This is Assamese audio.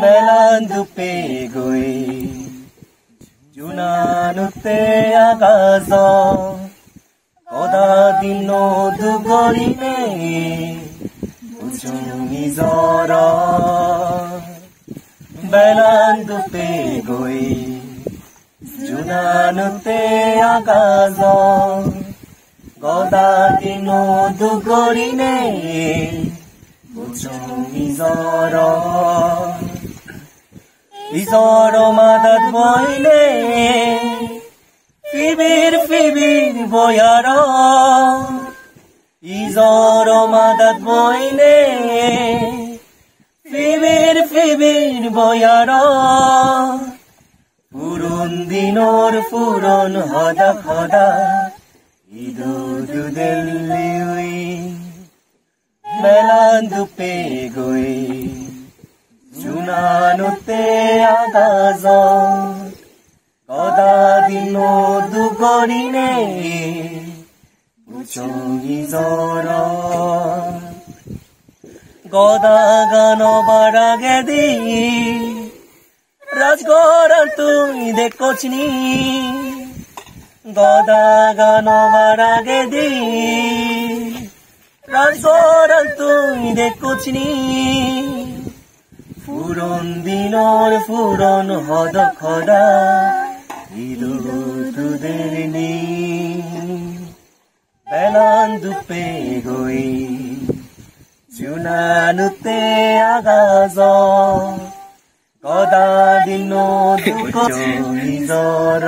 মেলান দুপে গৈ জোনানুতে আকাশ কদা দিন দুগৰিনে নিজৰ মেলান দুপে গৈ জোনানুতে আকাশ কদা দিন দুগৰিনে নিজৰ মাদাত বইনে ফিবিৰ বয়াৰ নিজৰ মাদাত বইনে ফিবিৰ বয়াৰ পুৰণ দিনৰ পুৰণ সদা সদা ইদু দিল্লী মেলান দুপে গৈ জোনানুতে আকাশ কদা দিন দুগৰিনে নিজৰ গদা গান বাৰাগেদি ৰাজগড় তুই দেখছনি গদা গান বাৰাগেদি ৰাজগড় তুই দেখছনি পুৰন দিনৰ পুৰন হদ খদা ইদু তুদেৰ নি মেলান দুপে গৈ জোনানুতে আকাশ কদা দিন দুখ নিজৰ